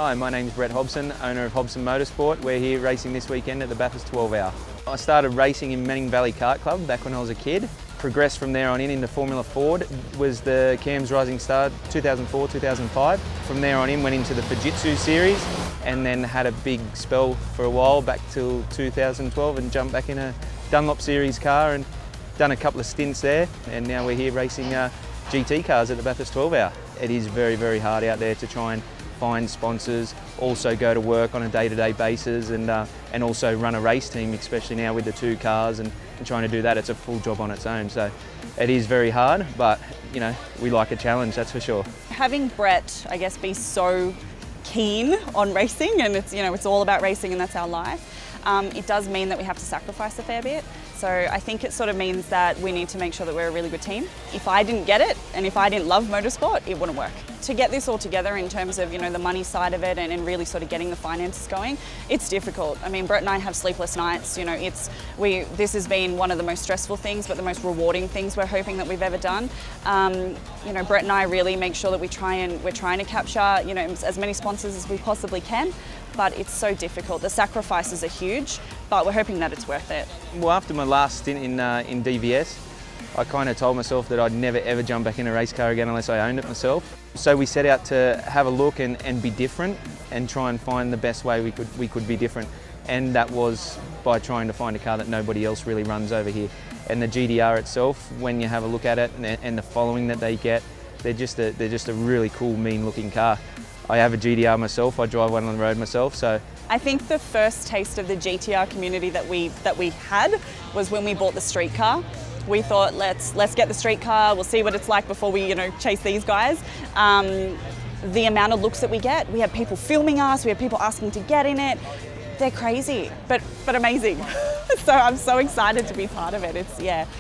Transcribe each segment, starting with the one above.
Hi, my name's Brett Hobson, owner of Hobson Motorsport. We're here racing this weekend at the Bathurst 12 Hour. I started racing in Manning Valley Kart Club back when I was a kid. Progressed from there on into Formula Ford, was the Cam's Rising Star 2004-2005. From there on in went into the Fujitsu series and then had a big spell for a while back till 2012 and jumped back in a Dunlop series car and done a couple of stints there, and now we're here racing GT cars at the Bathurst 12 Hour. It is very, very hard out there to try and find sponsors, also go to work on a day-to-day basis and also run a race team, especially now with the two cars and trying to do that. It's a full job on its own. So it is very hard, but you know, we like a challenge, that's for sure. Having Brett, I guess, be so keen on racing, and it's all about racing and that's our life, it does mean that we have to sacrifice a fair bit. So I think it sort of means that we need to make sure that we're a really good team. If I didn't get it and if I didn't love motorsport, it wouldn't work. To get this all together in terms of the money side of it and really sort of getting the finances going, it's difficult. I mean, Brett and I have sleepless nights. This has been one of the most stressful things, but the most rewarding things we're hoping that we've ever done. Brett and I really make sure that we're trying to capture as many sponsors as we possibly can. But it's so difficult. The sacrifices are huge, but we're hoping that it's worth it. Well, after my last stint in DVS, I kind of told myself that I'd never ever jump back in a race car again unless I owned it myself. So we set out to have a look and be different and try and find the best way we could be different. And that was by trying to find a car that nobody else really runs over here. And the GDR itself, when you have a look at it and the following that they get, they're just a really cool, mean-looking car. I have a GDR myself, I drive one on the road myself, so. I think the first taste of the GTR community that we had was when we bought the street car. We thought, let's get the street car, we'll see what it's like before we chase these guys. The amount of looks that we get, we have people filming us, we have people asking to get in it. They're crazy, but amazing. So I'm so excited to be part of it.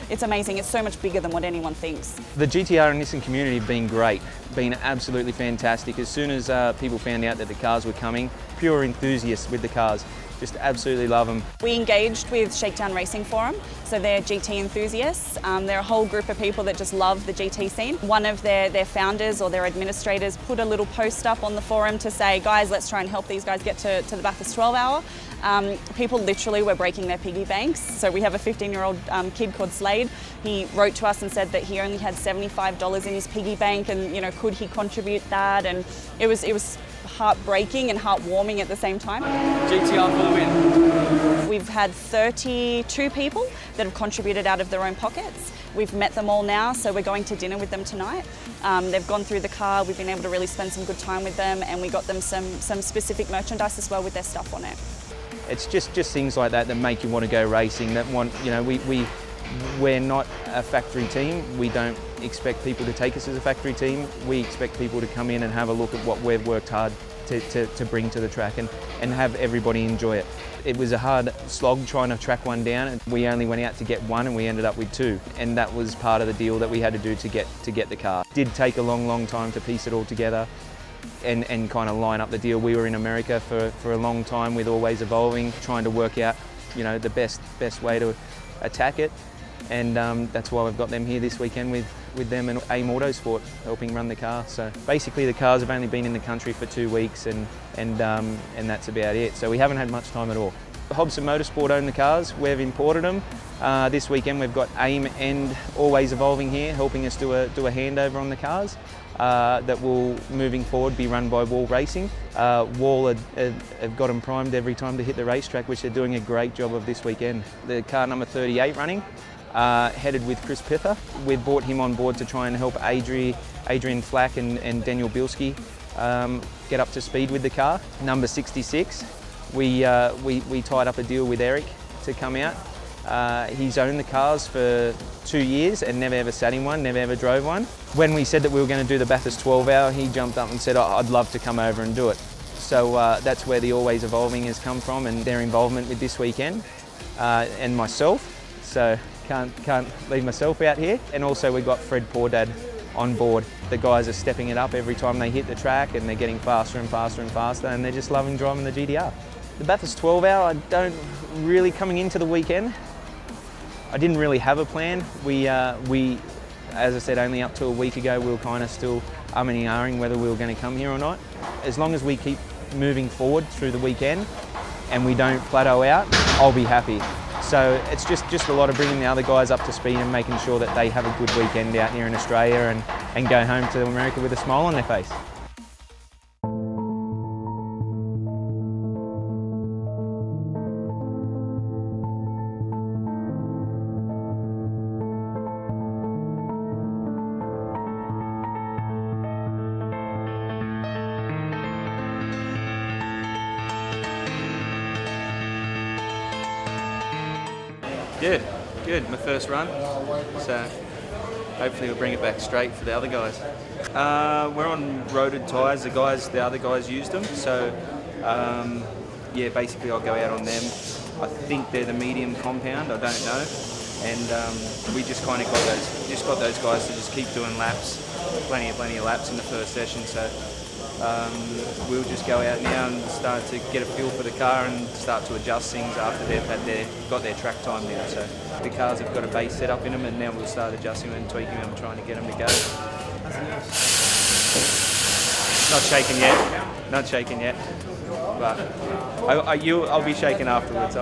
It's amazing. It's so much bigger than what anyone thinks. The GTR and Nissan community have been great, been absolutely fantastic. As soon as people found out that the cars were coming, pure enthusiasts with the cars, just absolutely love them. We engaged with Shakedown Racing Forum, so they're GT enthusiasts. They're a whole group of people that just love the GT scene. One of their founders or their administrators put a little post up on the forum to say, guys, let's try and help these guys get to the Bathurst 12 Hour. People literally were breaking their piggy banks. So we have a 15-year-old kid called Slade. He wrote to us and said that he only had $75 in his piggy bank and could he contribute that? And it was heartbreaking and heartwarming at the same time. GTR for the win. We've had 32 people that have contributed out of their own pockets. We've met them all now, so we're going to dinner with them tonight. They've gone through the car, we've been able to really spend some good time with them, and we got them some specific merchandise as well with their stuff on it. It's just things like that make you want to go racing, we're not a factory team. We don't expect people to take us as a factory team. We expect people to come in and have a look at what we've worked hard to bring to the track and have everybody enjoy it. It was a hard slog trying to track one down, and we only went out to get one and we ended up with two. And that was part of the deal that we had to do to get the car. It did take a long time to piece it all together and kind of line up the deal. We were in America for a long time with Always Evolving, trying to work out the best way to attack it. And that's why we've got them here this weekend with them and AIM Motorsport helping run the car. So basically the cars have only been in the country for 2 weeks and that's about it. So we haven't had much time at all. Hobson Motorsport own the cars, we've imported them. This weekend we've got AIM and Always Evolving here helping us do a handover on the cars that will, moving forward, be run by Wall Racing. Wall have got them primed every time to hit the racetrack, which they're doing a great job of this weekend. The car number 38 running, headed with Chris Pither. We've brought him on board to try and help Adrian Flack and Daniel Bilski get up to speed with the car. Number 66, we tied up a deal with Eric to come out. He's owned the cars for 2 years and never ever sat in one, never ever drove one. When we said that we were going to do the Bathurst 12 Hour, he jumped up and said, I'd love to come over and do it. So that's where the Always Evolving has come from and their involvement with this weekend and myself. So can't leave myself out here. And also we've got Fred Poordad on board. The guys are stepping it up every time they hit the track and they're getting faster and faster and faster and they're just loving driving the GDR. The Bathurst 12 Hour, I don't really, coming into the weekend, I didn't really have a plan. We, as I said, only up to a week ago, we were kind of still umming and ahhing whether we were going to come here or not. As long as we keep moving forward through the weekend and we don't plateau out, I'll be happy. So it's just a lot of bringing the other guys up to speed and making sure that they have a good weekend out here in Australia and go home to America with a smile on their face. Good. My first run, so hopefully we'll bring it back straight for the other guys. We're on roaded tyres. The other guys used them, so yeah, basically I'll go out on them. I think they're the medium compound. I don't know, and we just kind of got those guys to just keep doing laps, plenty of laps in the first session. So we'll just go out now and start to get a feel for the car and start to adjust things after they've got their track time now. So the cars have got a base set up in them, and now we'll start adjusting them and tweaking them and trying to get them to go. Not shaking yet, but I'll be shaking afterwards.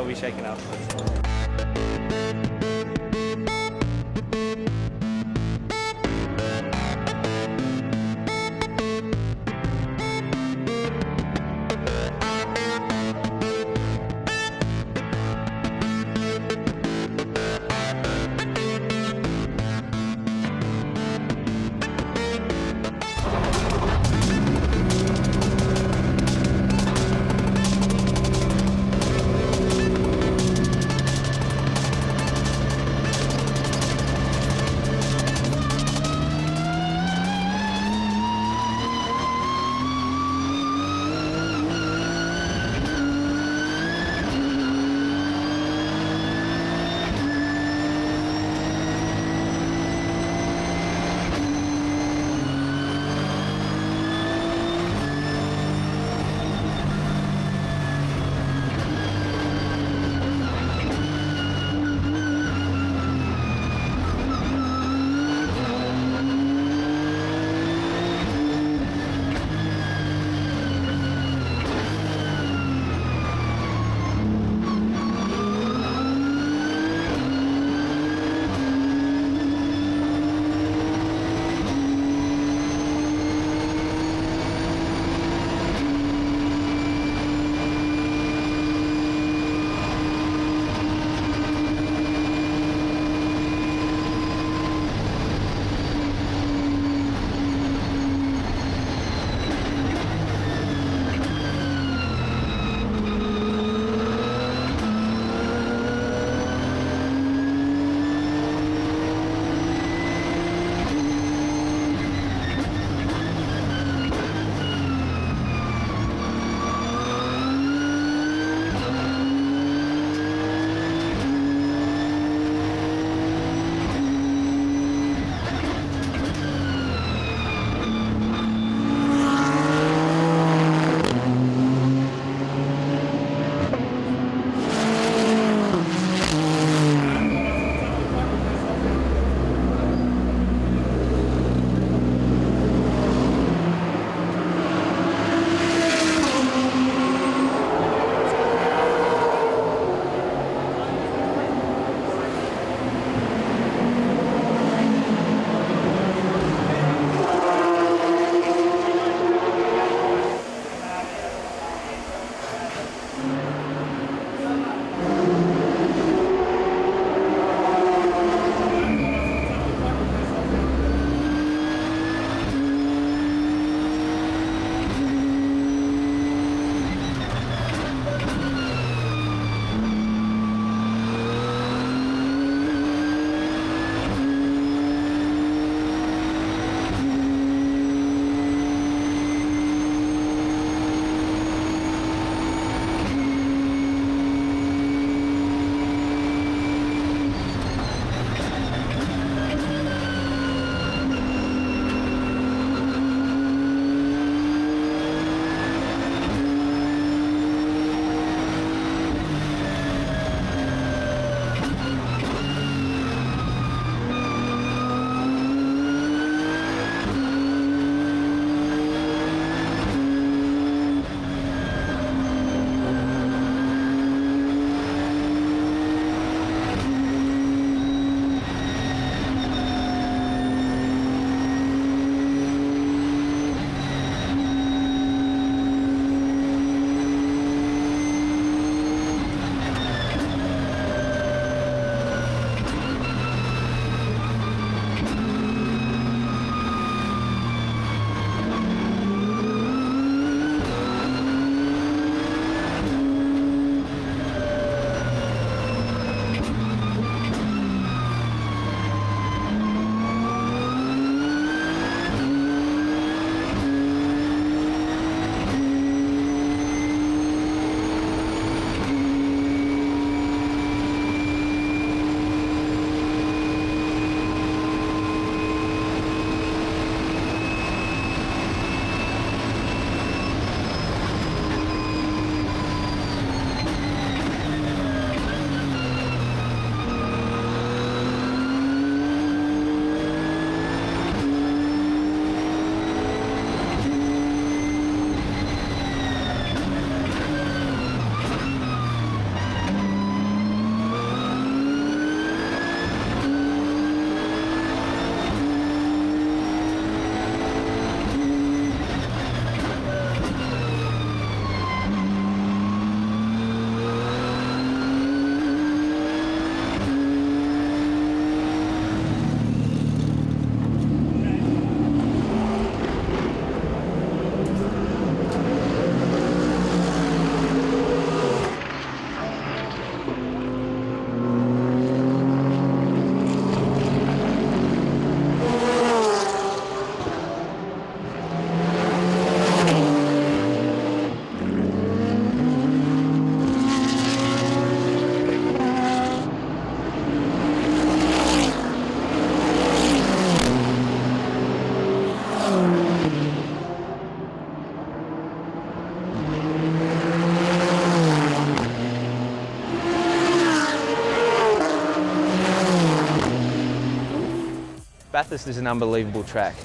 Bathurst is an unbelievable track.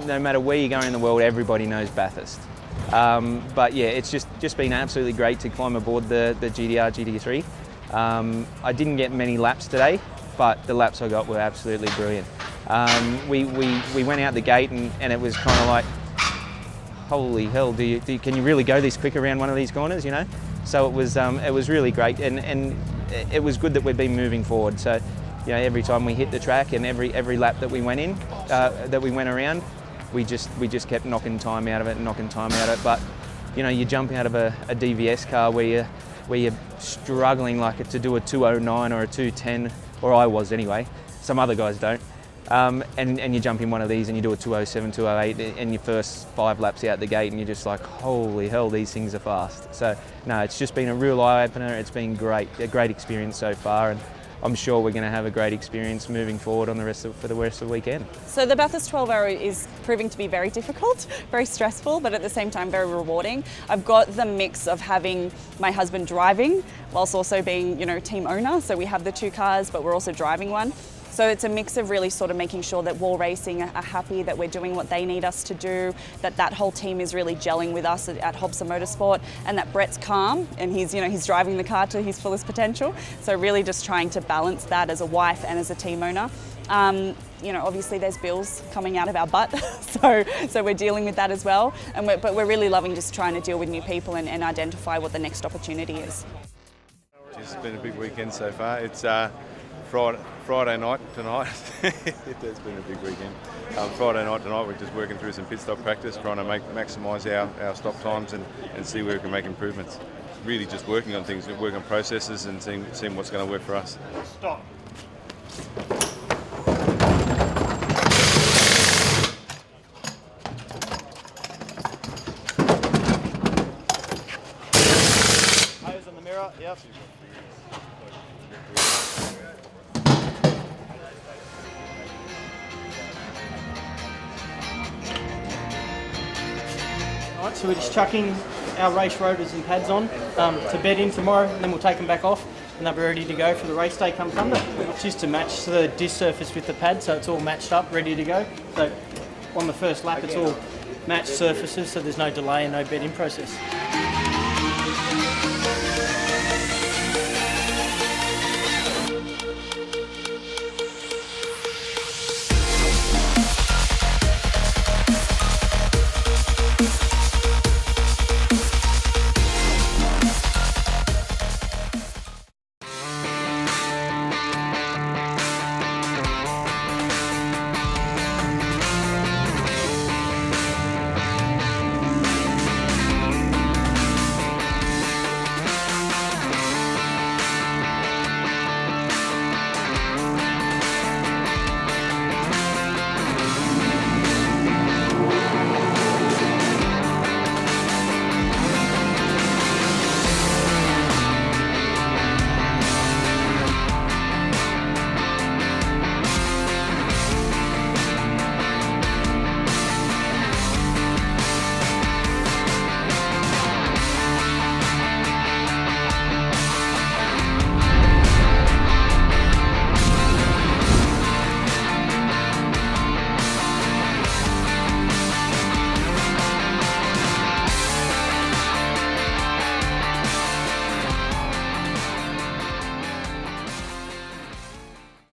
No matter where you go in the world, everybody knows Bathurst. But yeah, it's just been absolutely great to climb aboard the GT3. I didn't get many laps today, but the laps I got were absolutely brilliant. We went out the gate and it was kind of like, holy hell, can you really go this quick around one of these corners, you know? So it was really great, and it was good that we've been moving forward. So, you know, every time we hit the track and every lap that we went in, that we went around, we just kept knocking time out of it. But, you know, you jump out of a DVS car where you're struggling like to do a 209 or a 210, or I was anyway. Some other guys don't. And you jump in one of these and you do a 207, 208 and your first 5 laps out the gate and you're just like, holy hell, these things are fast. So no, it's just been a real eye-opener. It's been a great experience so far, and I'm sure we're going to have a great experience moving forward on for the rest of the weekend. So the Bathurst 12 Hour is proving to be very difficult, very stressful, but at the same time very rewarding. I've got the mix of having my husband driving whilst also being, you know, team owner. So we have the 2 cars, but we're also driving one. So it's a mix of really sort of making sure that Wall Racing are happy, that we're doing what they need us to do, that whole team is really gelling with us at Hobson Motorsport, and that Brett's calm and he's driving the car to his fullest potential. So really just trying to balance that as a wife and as a team owner. You know, obviously there's bills coming out of our butt, so we're dealing with that as well. But we're really loving just trying to deal with new people and identify what the next opportunity is. It's been a big weekend so far. It's Friday night tonight. It has been a big weekend. Friday night tonight we're just working through some pit stop practice, trying to maximise our stop times and see where we can make improvements. Really just working on things, working on processes and seeing what's going to work for us. Stop. Nose on the mirror, yep. Alright, so we're just chucking our race rotors and pads on to bed in tomorrow, and then we'll take them back off and they'll be ready to go for the race day come Sunday. It's just to match the disc surface with the pad, so it's all matched up, ready to go. So on the first lap it's all matched surfaces, so there's no delay and no bed in process.